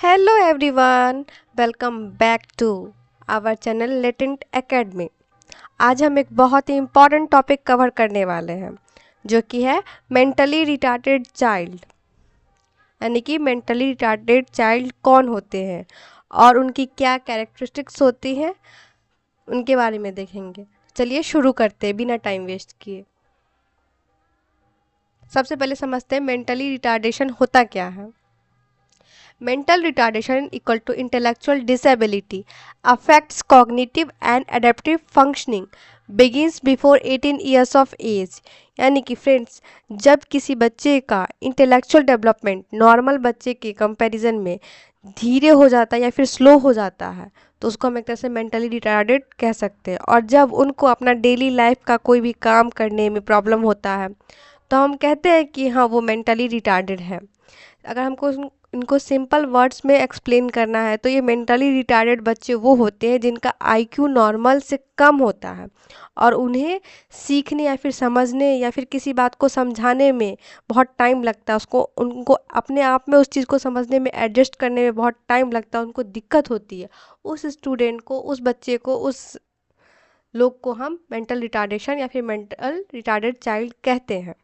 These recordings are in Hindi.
Hello everyone, welcome back to our channel latent academy. आज हम एक बहुत ही इम्पॉर्टेंट टॉपिक कवर करने वाले हैं जो कि है मेंटली रिटार्डेड चाइल्ड। यानी कि मेंटली रिटार्डेड चाइल्ड कौन होते हैं और उनकी क्या कैरेक्टरिस्टिक्स होती हैं, उनके बारे में देखेंगे। चलिए शुरू करते हैं बिना टाइम वेस्ट किए। सबसे पहले समझते हैं मेंटली रिटार्डेशन होता क्या है। Mental retardation equal to intellectual disability, affects cognitive and adaptive functioning, begins before 18 years of age। यानी कि फ्रेंड्स, जब किसी बच्चे का इंटेलेक्चुअल डेवलपमेंट नॉर्मल बच्चे के कंपैरिजन में धीरे हो जाता है या फिर स्लो हो जाता है तो उसको हम एक तरह से मेंटली रिटार्डेड कह सकते हैं। और जब उनको अपना डेली लाइफ का कोई भी काम करने में प्रॉब्लम होता है तो हम कहते हैं कि हाँ वो मेंटली रिटार्डेड है। अगर हमको इनको सिंपल वर्ड्स में एक्सप्लेन करना है तो ये मेंटली रिटार्डेड बच्चे वो होते हैं जिनका आईक्यू नॉर्मल से कम होता है और उन्हें सीखने या फिर समझने या फिर किसी बात को समझाने में बहुत टाइम लगता है। उनको अपने आप में उस चीज़ को समझने में, एडजस्ट करने में बहुत टाइम लगता है, उनको दिक्कत होती है। उस स्टूडेंट को, उस बच्चे को, उस लोग को हम मेंटल रिटार्डेशन या फिर मेंटल रिटार्डेड चाइल्ड कहते हैं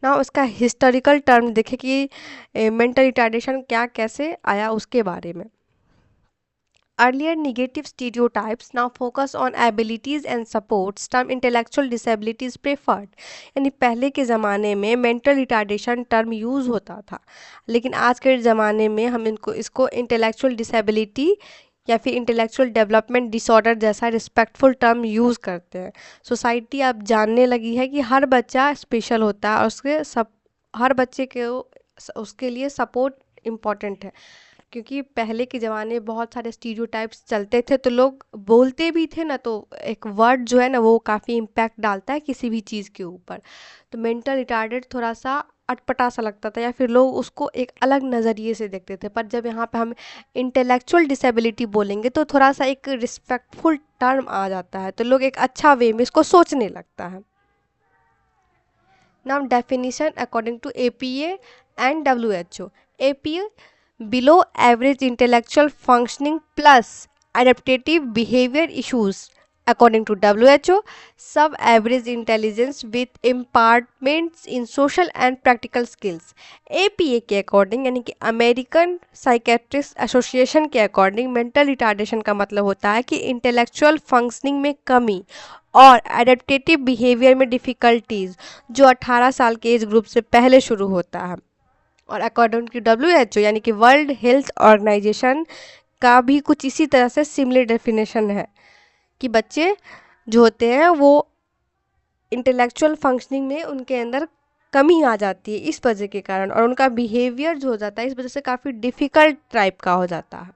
ना। उसका हिस्टोरिकल टर्म देखें कि मेंटल रिटार्डेशन क्या कैसे आया उसके बारे में। Earlier negative stereotypes now focus on abilities and supports, term intellectual disability is preferred। यानी पहले के ज़माने में मेंटल रिटार्डेशन टर्म यूज़ होता था, लेकिन आज के ज़माने में हम इसको इंटेलेक्चुअल डिसेबिलिटी या फिर इंटेलेक्चुअल डेवलपमेंट डिसऑर्डर जैसा रिस्पेक्टफुल टर्म यूज़ करते हैं। सोसाइटी अब जानने लगी है कि हर बच्चा स्पेशल होता है और हर बच्चे के उसके लिए सपोर्ट इम्पॉर्टेंट है। क्योंकि पहले के ज़माने में बहुत सारे स्टीरियोटाइप्स चलते थे तो लोग बोलते भी थे ना, तो एक वर्ड जो है ना वो काफ़ी इम्पैक्ट डालता है किसी भी चीज़ के ऊपर। तो मेंटल रिटार्डेड थोड़ा सा अटपटा सा लगता था या फिर लोग उसको एक अलग नज़रिए से देखते थे, पर जब यहाँ पे हम इंटेलेक्चुअल डिसेबिलिटी बोलेंगे तो थोड़ा सा एक रिस्पेक्टफुल टर्म आ जाता है, तो लोग एक अच्छा वे में इसको सोचने लगता है। Now definition according to APA and WHO। APA below average intellectual functioning plus adaptive behavior issues, according to WHO sub average intelligence with impairments in social and practical skills। APA के अकॉर्डिंग यानी कि अमेरिकन साइकेट्रिस्ट एसोसिएशन के अकॉर्डिंग मेंटल रिटार्डेशन का मतलब होता है कि इंटेलेक्चुअल फंक्शनिंग में कमी और एडेप्टेटिव बिहेवियर में डिफ़िकल्टीज जो 18 साल के एज ग्रुप से पहले शुरू होता है। और अकॉर्डिंग टू WHO यानी कि वर्ल्ड हेल्थ ऑर्गेनाइजेशन का भी कुछ इसी तरह से सिमिलर डेफिनेशन है कि बच्चे जो होते हैं वो इंटेलेक्चुअल फंक्शनिंग में उनके अंदर कमी आ जाती है इस वजह के कारण, और उनका बिहेवियर जो हो जाता है इस वजह से काफ़ी डिफ़िकल्ट टाइप का हो जाता है।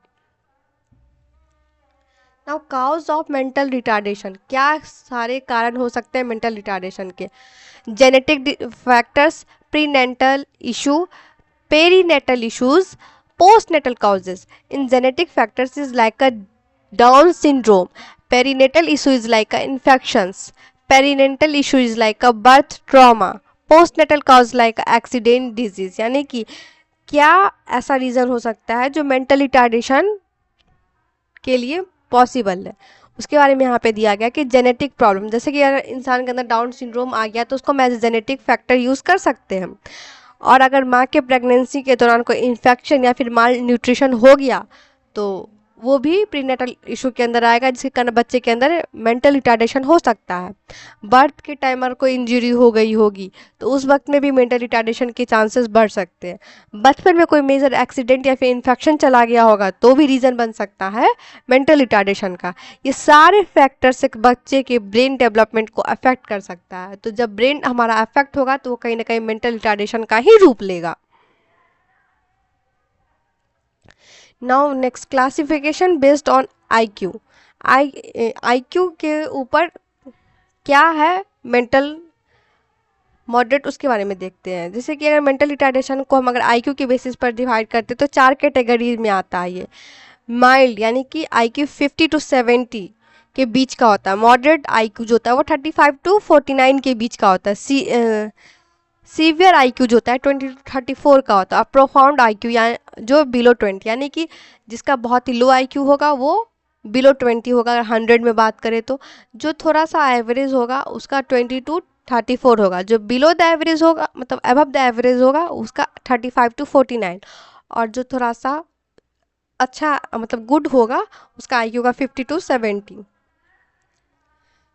Now cause of mental retardation, क्या सारे कारण हो सकते हैं मेंटल रिटार्डेशन के। Genetic factors, prenatal issue, perinatal issues, postnatal causes। In genetic factors is like a Down syndrome, perinatal issue is like a infections, perinatal issue is like a birth trauma, postnatal cause like accident disease। यानी कि क्या ऐसा रीज़न हो सकता है जो मेंटल रिटार्डेशन के लिए पॉसिबल है, उसके बारे में यहाँ पे दिया गया कि जेनेटिक प्रॉब्लम, जैसे कि अगर इंसान के अंदर डाउन सिंड्रोम आ गया तो उसको हम एज जेनेटिक फैक्टर यूज़ कर सकते हैं। और अगर माँ के प्रेगनेंसी के दौरान कोई इन्फेक्शन या फिर माल न्यूट्रिशन हो गया तो वो भी प्रीनेटल इशू के अंदर आएगा, जिसके कारण बच्चे के अंदर मेंटल रिटार्डेशन हो सकता है। बर्थ के टाइम अगर कोई इंजरी हो गई होगी तो उस वक्त में भी मेंटल रिटार्डेशन के चांसेस बढ़ सकते हैं। बचपन में कोई मेजर एक्सीडेंट या फिर इन्फेक्शन चला गया होगा तो भी रीज़न बन सकता है मेंटल रिटार्डेशन का। ये सारे फैक्टर्स एक बच्चे के ब्रेन डेवलपमेंट को अफेक्ट कर सकता है। तो जब ब्रेन हमारा अफेक्ट होगा तो वो कहीं ना कहीं मेंटल रिटार्डेशन का ही रूप लेगा। Now next, classification based on IQ। IQ के ऊपर क्या है मेंटल मॉडरेट, उसके बारे में देखते हैं। जैसे कि अगर मेंटल रिटार्डेशन को हम अगर IQ के बेसिस पर डिवाइड करते तो 4 कैटेगरीज में आता है ये। माइल्ड यानी कि IQ 50 to 70 के बीच का होता है। मॉडरेट IQ जो होता है वो 35 to 49 के बीच का होता है। सीवियर आईक्यू जो होता है 20 to 34 का होता है, और प्रोफाउंड आईक्यू या जो बिलो 20, यानी कि जिसका बहुत ही लो आईक्यू होगा वो बिलो 20 होगा अगर 100 में बात करें तो। जो थोड़ा सा एवरेज होगा उसका 20 to 34 होगा, जो बिलो द एवरेज होगा मतलब अबव द एवरेज होगा उसका 35 to 49, और जो थोड़ा सा अच्छा मतलब गुड होगा उसका आईक्यू का 50 to 70।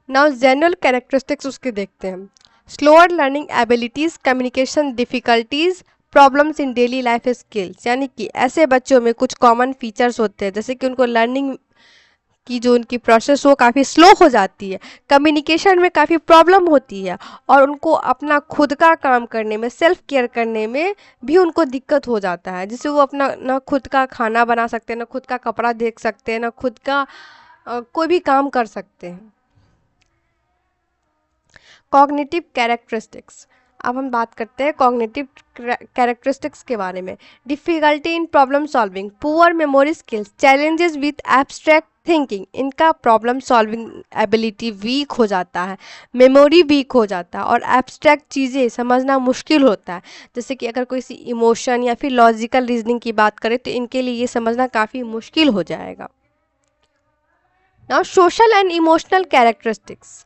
नाउ जनरल कैरेक्टरिस्टिक्स उसके देखते हैं। Slower learning abilities, communication difficulties, problems in daily life skills, यानी कि ऐसे बच्चों में कुछ कॉमन फीचर्स होते हैं जैसे कि उनको लर्निंग की जो उनकी प्रोसेस वो काफ़ी स्लो हो जाती है, कम्युनिकेशन में काफ़ी प्रॉब्लम होती है, और उनको अपना खुद का काम करने में, सेल्फ केयर करने में भी उनको दिक्कत हो जाता है, जिससे वो अपना ना खुद का खाना बना सकते हैं, ना खुद का कपड़ा देख सकते हैं, ना खुद का कोई भी काम कर सकते हैं। कॉग्निटिव कैरेक्टरिस्टिक्स, अब हम बात करते हैं कॉग्निटिव कैरेक्टरिस्टिक्स के बारे में। Difficulty in problem solving, poor memory skills, challenges with abstract thinking, इनका प्रॉब्लम सॉल्विंग एबिलिटी वीक हो जाता है, मेमोरी वीक हो जाता है, और एब्स्ट्रैक्ट चीज़ें समझना मुश्किल होता है। जैसे कि अगर कोई सी इमोशन या फिर लॉजिकल रीजनिंग की बात करें तो इनके लिए ये समझना काफ़ी मुश्किल हो जाएगा। Now social and emotional characteristics,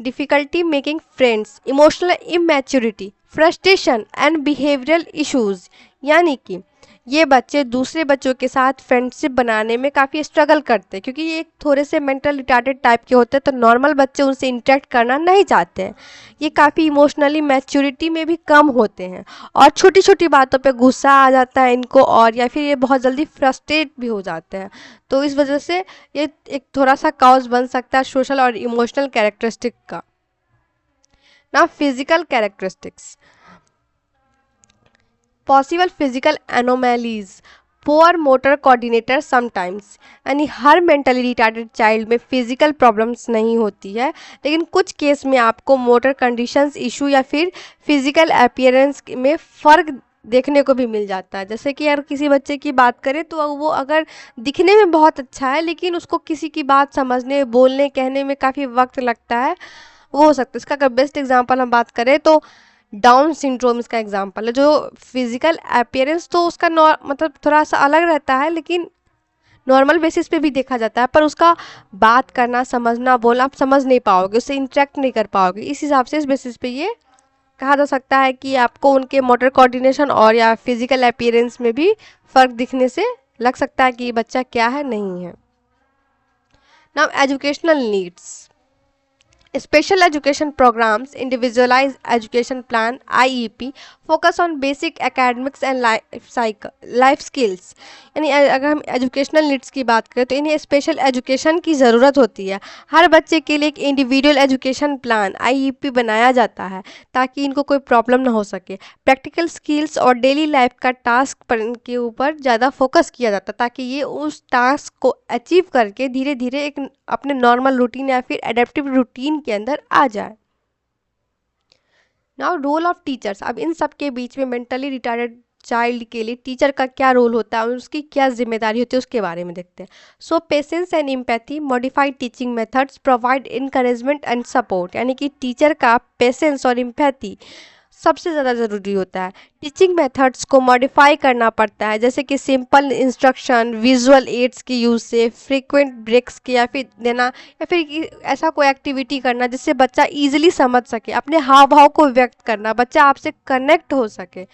difficulty making friends, emotional immaturity, frustration and behavioral issues, यानी कि ये बच्चे दूसरे बच्चों के साथ फ्रेंडशिप बनाने में काफ़ी स्ट्रगल करते हैं, क्योंकि ये थोड़े से मेंटल रिटार्डेड टाइप के होते हैं, तो नॉर्मल बच्चे उनसे इंटरेक्ट करना नहीं चाहते हैं। ये काफ़ी इमोशनली मैच्योरिटी में भी कम होते हैं, और छोटी छोटी बातों पे गुस्सा आ जाता है इनको, और या फिर ये बहुत जल्दी फ्रस्ट्रेट भी हो जाते हैं। तो इस वजह से ये एक थोड़ा सा कॉज बन सकता है सोशल और इमोशनल कैरेक्टरिस्टिक का। ना physical characteristics, possible physical anomalies, poor motor coordinator sometimes, यानी हर मेंटली रिटार्डेड चाइल्ड में फिजिकल प्रॉब्लम्स नहीं होती है, लेकिन कुछ केस में आपको मोटर कंडीशंस इशू या फिर फिजिकल अपीयरेंस में फ़र्क देखने को भी मिल जाता है। जैसे कि अगर किसी बच्चे की बात करें तो वो अगर दिखने में बहुत अच्छा है लेकिन उसको किसी की बात समझने, बोलने, कहने में काफ़ी वक्त लगता है, वो हो सकता है। इसका अगर बेस्ट एग्जांपल हम बात करें तो डाउन सिंड्रोम इसका एग्जांपल है, जो फिजिकल अपीयरेंस तो उसका मतलब थोड़ा सा अलग रहता है, लेकिन नॉर्मल बेसिस पे भी देखा जाता है, पर उसका बात करना, समझना, बोलना आप समझ नहीं पाओगे, उससे इंटरेक्ट नहीं कर पाओगे। इस हिसाब से इस बेसिस पे ये कहा जा सकता है कि आपको उनके मोटर कोऑर्डिनेशन और या फिजिकल अपीयरेंस में भी फ़र्क दिखने से लग सकता है कि ये बच्चा क्या है, नहीं है। Now educational needs, special education programs, individualized education plan IEP, focus on basic academics and life skills, यानी अगर हम एजुकेशनल नीड्स की बात करें तो इन्हें स्पेशल एजुकेशन की ज़रूरत होती है। हर बच्चे के लिए एक इंडिविजुअल एजुकेशन प्लान IEP बनाया जाता है ताकि इनको कोई प्रॉब्लम ना हो सके। प्रैक्टिकल स्किल्स और डेली लाइफ का टास्क पर इनके ऊपर ज़्यादा फोकस किया जाता है ताकि ये उस टास्क को अचीव करके धीरे धीरे एक अपने नॉर्मल रूटीन या फिर एडेप्टिव रूटीन के अंदर आ जाए। नाउ रोल ऑफ टीचर्स, अब इन सब के बीच में मेंटली रिटार्डेड चाइल्ड के लिए टीचर का क्या रोल होता है और उसकी क्या जिम्मेदारी होती है उसके बारे में देखते हैं। So patience and empathy, modified teaching methods provide encouragement and support, यानी कि टीचर का पेशेंस और एम्पैथी सबसे ज़्यादा ज़रूरी होता है। टीचिंग मेथड्स को मॉडिफाई करना पड़ता है, जैसे कि सिंपल इंस्ट्रक्शन, विजुअल एड्स के यूज़ से, फ्रीक्वेंट ब्रेक्स के या फिर देना, या फिर ऐसा कोई एक्टिविटी करना जिससे बच्चा ईजिली समझ सके, अपने हाव भाव को व्यक्त करना, बच्चा आपसे कनेक्ट हो सके।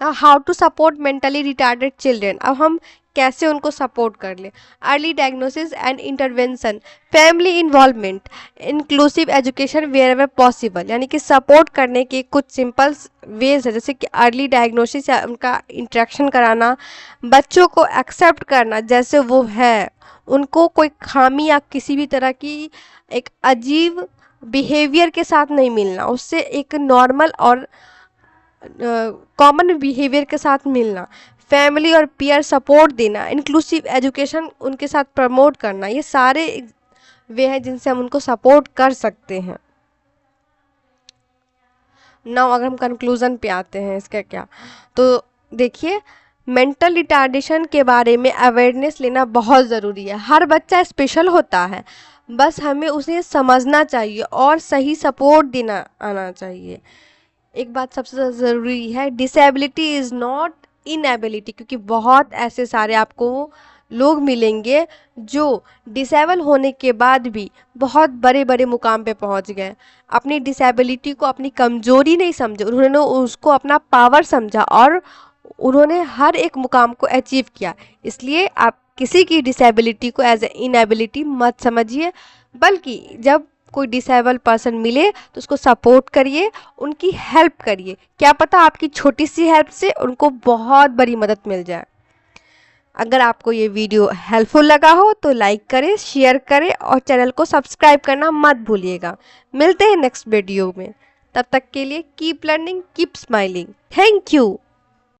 How to support mentally retarded children, अब हम कैसे उनको सपोर्ट कर ले। Early diagnosis and intervention, family involvement, inclusive education wherever possible, यानी कि सपोर्ट करने के कुछ सिंपल वेज है, जैसे कि अर्ली डायग्नोसिस या उनका इंट्रैक्शन कराना, बच्चों को एक्सेप्ट करना जैसे वो है, उनको कोई खामी या किसी भी तरह की एक अजीब बिहेवियर के साथ नहीं मिलना, उससे एक नॉर्मल और कॉमन बिहेवियर के साथ मिलना, फैमिली और पीयर सपोर्ट देना, इंक्लूसिव एजुकेशन उनके साथ प्रमोट करना, ये सारे वे हैं जिनसे हम उनको सपोर्ट कर सकते हैं। नाउ अगर हम कंक्लूजन पे आते हैं इसका क्या, तो देखिए मेंटल रिटार्डेशन के बारे में अवेयरनेस लेना बहुत ज़रूरी है। हर बच्चा स्पेशल होता है, बस हमें उसे समझना चाहिए और सही सपोर्ट देना आना चाहिए। एक बात सबसे ज़रूरी है, डिसेबिलिटी इज़ नॉट इनएबिलिटी, क्योंकि बहुत ऐसे सारे आपको लोग मिलेंगे जो डिसेबल होने के बाद भी बहुत बड़े बड़े मुकाम पे पहुंच गए। अपनी डिसेबिलिटी को अपनी कमजोरी नहीं समझे, उन्होंने उसको अपना पावर समझा और उन्होंने हर एक मुकाम को अचीव किया। इसलिए आप किसी की डिसेबिलिटी को एज ए इनएबिलिटी मत समझिए, बल्कि जब कोई डिसेबल पर्सन मिले तो उसको सपोर्ट करिए, उनकी हेल्प करिए। क्या पता आपकी छोटी सी हेल्प से उनको बहुत बड़ी मदद मिल जाए। अगर आपको ये वीडियो हेल्पफुल लगा हो तो लाइक करें, शेयर करें और चैनल को सब्सक्राइब करना मत भूलिएगा। मिलते हैं नेक्स्ट वीडियो में, तब तक के लिए keep learning, keep smiling. Thank you.